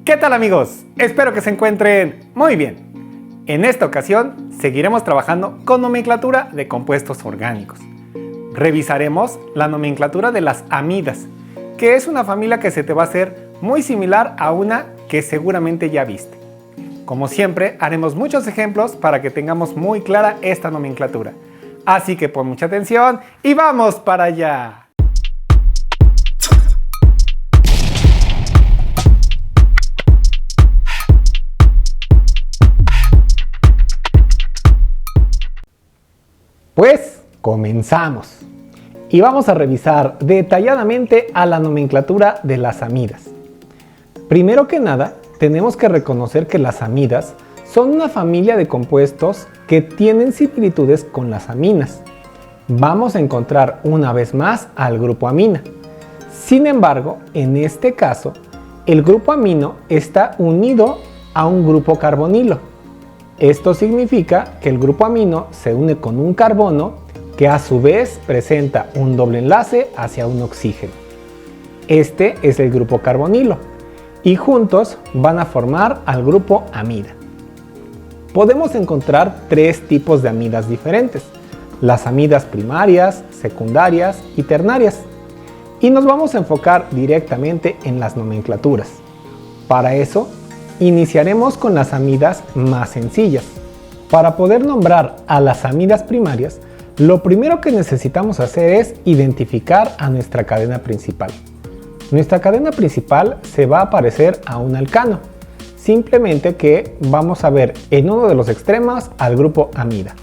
¿Qué tal amigos? Espero que se encuentren muy bien. En esta ocasión seguiremos trabajando con nomenclatura de compuestos orgánicos. Revisaremos la nomenclatura de las amidas, que es una familia que se te va a hacer muy similar a una que seguramente ya viste. Como siempre, haremos muchos ejemplos para que tengamos muy clara esta nomenclatura. Así que pon mucha atención y ¡vamos para allá! Pues comenzamos y vamos a revisar detalladamente a la nomenclatura de las amidas. Primero que nada, tenemos que reconocer que las amidas son una familia de compuestos que tienen similitudes con las aminas. Vamos a encontrar una vez más al grupo amina. Sin embargo, en este caso, el grupo amino está unido a un grupo carbonilo. Esto significa que el grupo amino se une con un carbono que a su vez presenta un doble enlace hacia un oxígeno. Este es el grupo carbonilo y juntos van a formar al grupo amida. Podemos encontrar tres tipos de amidas diferentes: las amidas primarias, secundarias y ternarias. Y nos vamos a enfocar directamente en las nomenclaturas. Para eso, iniciaremos con las amidas más sencillas. Para poder nombrar a las amidas primarias, lo primero que necesitamos hacer es identificar a nuestra cadena principal. Nuestra cadena principal se va a parecer a un alcano, simplemente que vamos a ver en uno de los extremos al grupo amida.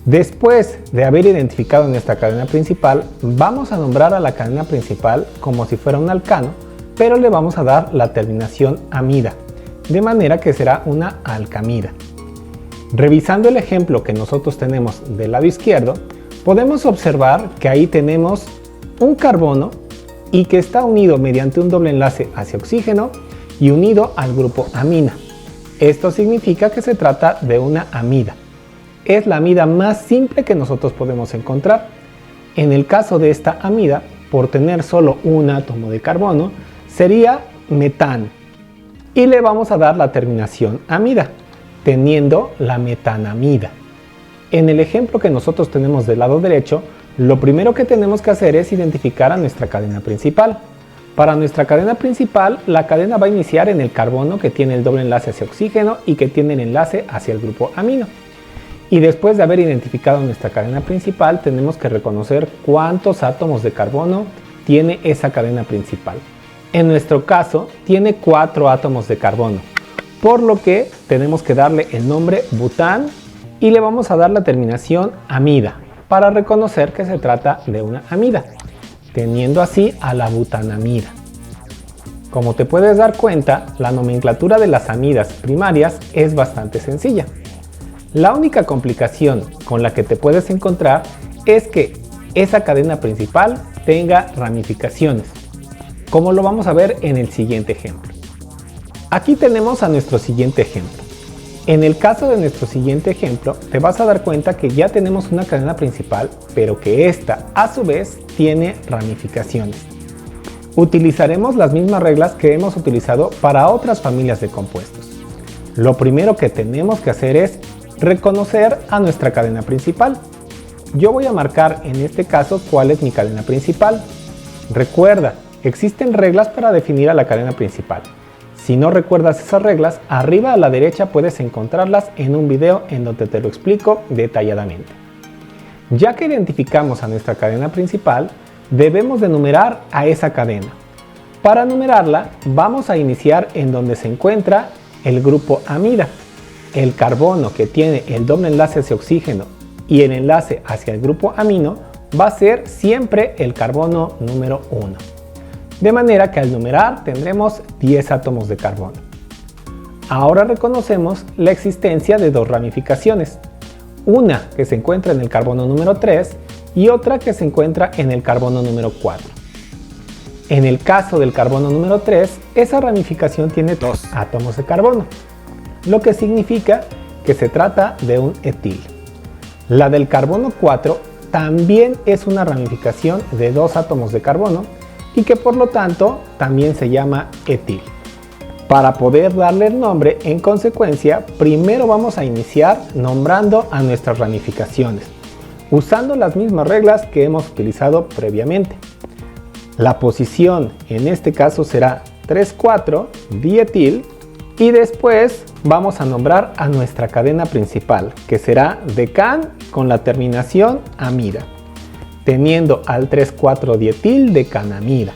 Después de haber identificado nuestra cadena principal, vamos a nombrar a la cadena principal como si fuera un alcano, pero le vamos a dar la terminación amida, de manera que será una alcamida. Revisando el ejemplo que nosotros tenemos del lado izquierdo, podemos observar que ahí tenemos un carbono y que está unido mediante un doble enlace hacia oxígeno y unido al grupo amina. Esto significa que se trata de una amida. Es la amida más simple que nosotros podemos encontrar. En el caso de esta amida, por tener solo un átomo de carbono, sería metano. Y le vamos a dar la terminación amida, teniendo la metanamida. En el ejemplo que nosotros tenemos del lado derecho, lo primero que tenemos que hacer es identificar a nuestra cadena principal. Para nuestra cadena principal, la cadena va a iniciar en el carbono que tiene el doble enlace hacia oxígeno y que tiene el enlace hacia el grupo amino. Y después de haber identificado nuestra cadena principal, tenemos que reconocer cuántos átomos de carbono tiene esa cadena principal. En nuestro caso, tiene 4 átomos de carbono, por lo que tenemos que darle el nombre bután y le vamos a dar la terminación amida para reconocer que se trata de una amida, teniendo así a la butanamida. Como te puedes dar cuenta, la nomenclatura de las amidas primarias es bastante sencilla. La única complicación con la que te puedes encontrar es que esa cadena principal tenga ramificaciones, como lo vamos a ver en el siguiente ejemplo. Aquí tenemos a nuestro siguiente ejemplo. En el caso de nuestro siguiente ejemplo, te vas a dar cuenta que ya tenemos una cadena principal, pero que esta a su vez tiene ramificaciones. Utilizaremos las mismas reglas que hemos utilizado para otras familias de compuestos. Lo primero que tenemos que hacer es reconocer a nuestra cadena principal. Yo voy a marcar en este caso cuál es mi cadena principal. Recuerda, existen reglas para definir a la cadena principal. Si no recuerdas esas reglas, arriba a la derecha puedes encontrarlas en un video en donde te lo explico detalladamente. Ya que identificamos a nuestra cadena principal, debemos de numerar a esa cadena. Para numerarla, vamos a iniciar en donde se encuentra el grupo amida. El carbono que tiene el doble enlace hacia oxígeno y el enlace hacia el grupo amino va a ser siempre el carbono número 1. De manera que al numerar tendremos 10 átomos de carbono. Ahora reconocemos la existencia de dos ramificaciones. Una que se encuentra en el carbono número 3 y otra que se encuentra en el carbono número 4. En el caso del carbono número 3, esa ramificación tiene 2 átomos de carbono, lo que significa que se trata de un etil. La del carbono 4 también es una ramificación de 2 átomos de carbono y que por lo tanto también se llama etil. Para poder darle el nombre, en consecuencia, primero vamos a iniciar nombrando a nuestras ramificaciones, usando las mismas reglas que hemos utilizado previamente. La posición en este caso será 3,4-dietil y después vamos a nombrar a nuestra cadena principal, que será decan con la terminación amida, teniendo al 3,4-dietil decanamida.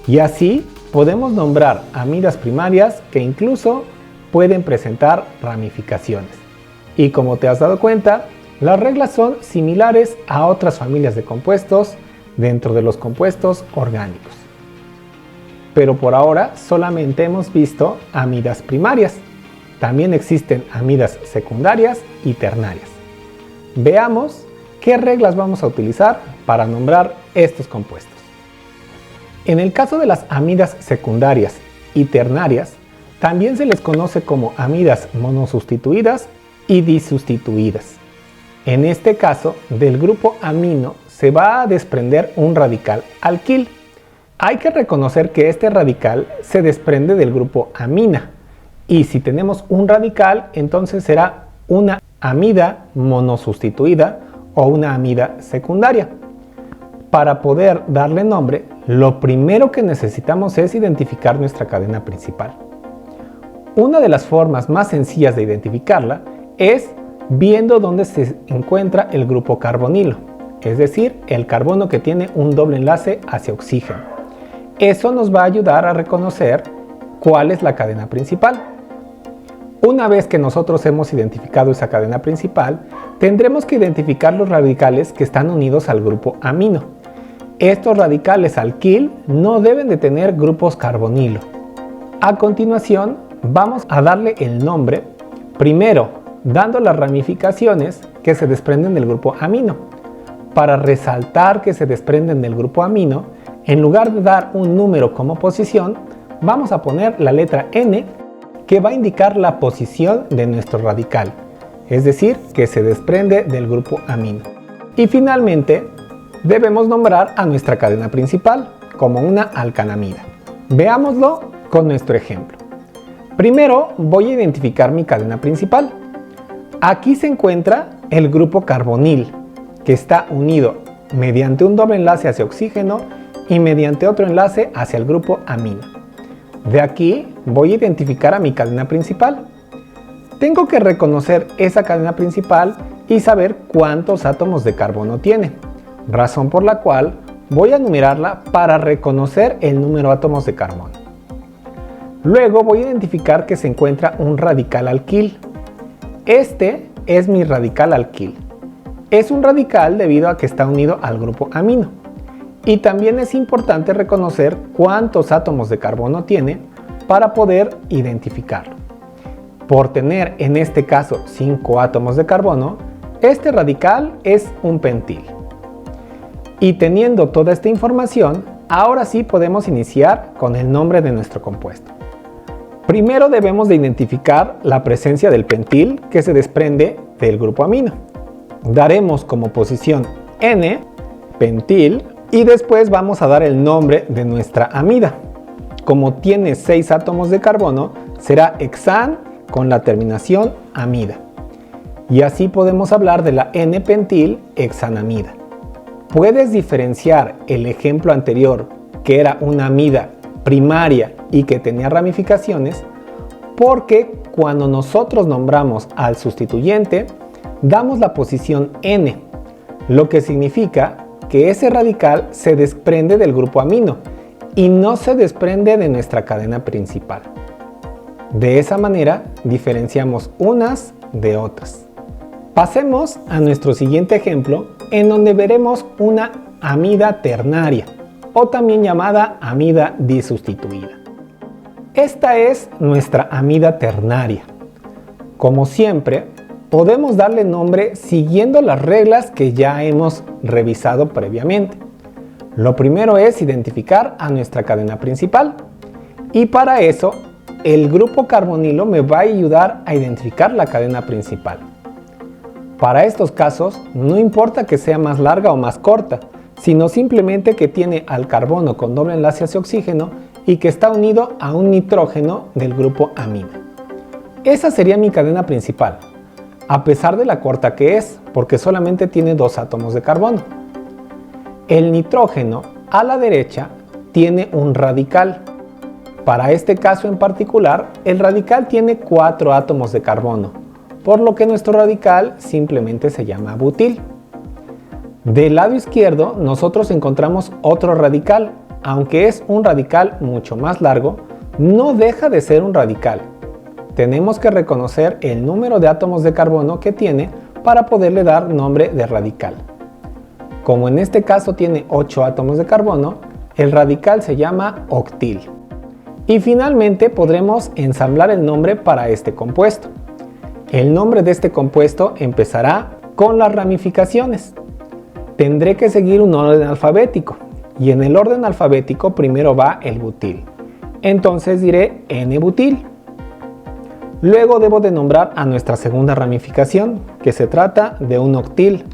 Y así podemos nombrar amidas primarias que incluso pueden presentar ramificaciones. Y como te has dado cuenta, las reglas son similares a otras familias de compuestos dentro de los compuestos orgánicos. Pero por ahora solamente hemos visto amidas primarias. También existen amidas secundarias y ternarias. Veamos qué reglas vamos a utilizar para nombrar estos compuestos. En el caso de las amidas secundarias y ternarias, también se les conoce como amidas monosustituidas y disustituidas. En este caso, del grupo amino se va a desprender un radical alquil. Hay que reconocer que este radical se desprende del grupo amina, y si tenemos un radical, entonces será una amida monosustituida o una amida secundaria. Para poder darle nombre, lo primero que necesitamos es identificar nuestra cadena principal. Una de las formas más sencillas de identificarla es viendo dónde se encuentra el grupo carbonilo, es decir, el carbono que tiene un doble enlace hacia oxígeno. Eso nos va a ayudar a reconocer cuál es la cadena principal. Una vez que nosotros hemos identificado esa cadena principal, tendremos que identificar los radicales que están unidos al grupo amino. Estos radicales alquil no deben de tener grupos carbonilo. A continuación, vamos a darle el nombre, primero dando las ramificaciones que se desprenden del grupo amino. Para resaltar que se desprenden del grupo amino, en lugar de dar un número como posición, vamos a poner la letra N, que va a indicar la posición de nuestro radical, es decir, que se desprende del grupo amino. Y finalmente, debemos nombrar a nuestra cadena principal como una alcanamida. Veámoslo con nuestro ejemplo. Primero voy a identificar mi cadena principal. Aquí se encuentra el grupo carbonil, que está unido mediante un doble enlace hacia oxígeno y mediante otro enlace hacia el grupo amino. De aquí voy a identificar a mi cadena principal. Tengo que reconocer esa cadena principal y saber cuántos átomos de carbono tiene, razón por la cual voy a numerarla para reconocer el número de átomos de carbono. Luego voy a identificar que se encuentra un radical alquil. Este es mi radical alquil. Es un radical debido a que está unido al grupo amino. Y también es importante reconocer cuántos átomos de carbono tiene para poder identificarlo. Por tener en este caso 5 átomos de carbono, este radical es un pentil. Y teniendo toda esta información, ahora sí podemos iniciar con el nombre de nuestro compuesto. Primero debemos de identificar la presencia del pentil que se desprende del grupo amino. Daremos como posición N, pentil, y después vamos a dar el nombre de nuestra amida. Como tiene 6 átomos de carbono, será hexan con la terminación amida. Y así podemos hablar de la N-pentil hexanamida. Puedes diferenciar el ejemplo anterior, que era una amida primaria y que tenía ramificaciones, porque cuando nosotros nombramos al sustituyente, damos la posición N, lo que significa que ese radical se desprende del grupo amino y no se desprende de nuestra cadena principal. De esa manera diferenciamos unas de otras. Pasemos a nuestro siguiente ejemplo, en donde veremos una amida ternaria, o también llamada amida disustituida. Esta es nuestra amida ternaria. Como siempre, podemos darle nombre siguiendo las reglas que ya hemos revisado previamente. Lo primero es identificar a nuestra cadena principal, y para eso el grupo carbonilo me va a ayudar a identificar la cadena principal. Para estos casos no importa que sea más larga o más corta, sino simplemente que tiene al carbono con doble enlace hacia oxígeno y que está unido a un nitrógeno del grupo amida. Esa sería mi cadena principal, a pesar de la corta que es, porque solamente tiene 2 átomos de carbono. El nitrógeno a la derecha tiene un radical. Para este caso en particular, el radical tiene 4 átomos de carbono, por lo que nuestro radical simplemente se llama butil. Del lado izquierdo nosotros encontramos otro radical, aunque es un radical mucho más largo, no deja de ser un radical. Tenemos que reconocer el número de átomos de carbono que tiene para poderle dar nombre de radical. Como en este caso tiene 8 átomos de carbono, el radical se llama octil. Y finalmente podremos ensamblar el nombre para este compuesto. El nombre de este compuesto empezará con las ramificaciones. Tendré que seguir un orden alfabético, y en el orden alfabético primero va el butil. Entonces diré N-butil. Luego debo de nombrar a nuestra segunda ramificación, que se trata de un octil,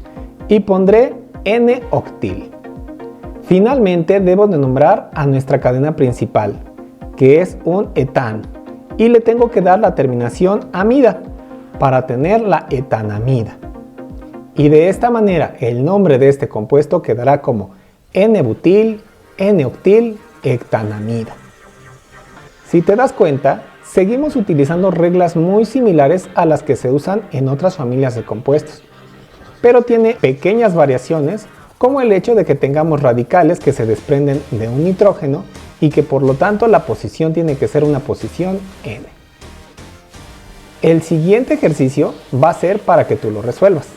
y pondré N-octil. Finalmente debo de nombrar a nuestra cadena principal, que es un etano, y le tengo que dar la terminación amida para tener la etanamida. Y de esta manera el nombre de este compuesto quedará como N-butil, N-octil, hectanamida. Si te das cuenta, seguimos utilizando reglas muy similares a las que se usan en otras familias de compuestos, pero tiene pequeñas variaciones, como el hecho de que tengamos radicales que se desprenden de un nitrógeno y que por lo tanto la posición tiene que ser una posición N. El siguiente ejercicio va a ser para que tú lo resuelvas,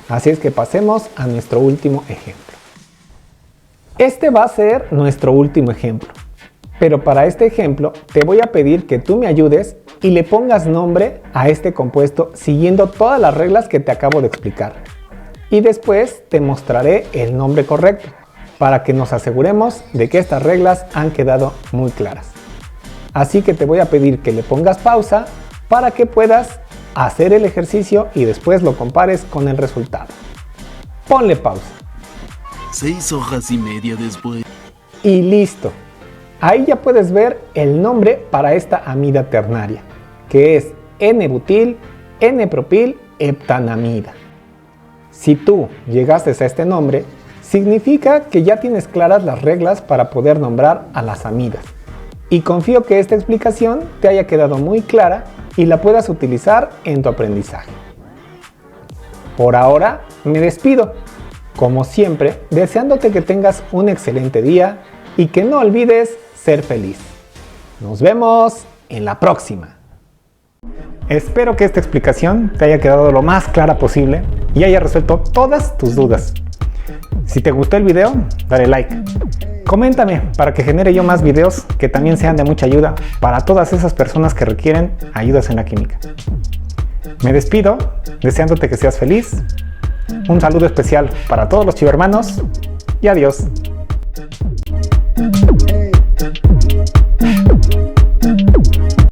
así es que pasemos a nuestro último ejemplo. Este va a ser nuestro último ejemplo, pero para este ejemplo te voy a pedir que tú me ayudes y le pongas nombre a este compuesto siguiendo todas las reglas que te acabo de explicar. Y después te mostraré el nombre correcto, para que nos aseguremos de que estas reglas han quedado muy claras. Así que te voy a pedir que le pongas pausa para que puedas hacer el ejercicio y después lo compares con el resultado. Ponle pausa. 6 hojas y media después. Y listo. Ahí ya puedes ver el nombre para esta amida ternaria, que es N-butil, N-propil, heptanamida. Si tú llegaste a este nombre, significa que ya tienes claras las reglas para poder nombrar a las amidas. Y confío que esta explicación te haya quedado muy clara y la puedas utilizar en tu aprendizaje. Por ahora me despido, como siempre, deseándote que tengas un excelente día y que no olvides ser feliz. Nos vemos en la próxima. Espero que esta explicación te haya quedado lo más clara posible y haya resuelto todas tus dudas. Si te gustó el video, dale like. Coméntame para que genere yo más videos que también sean de mucha ayuda para todas esas personas que requieren ayudas en la química. Me despido deseándote que seas feliz. Un saludo especial para todos los chivermanos y adiós.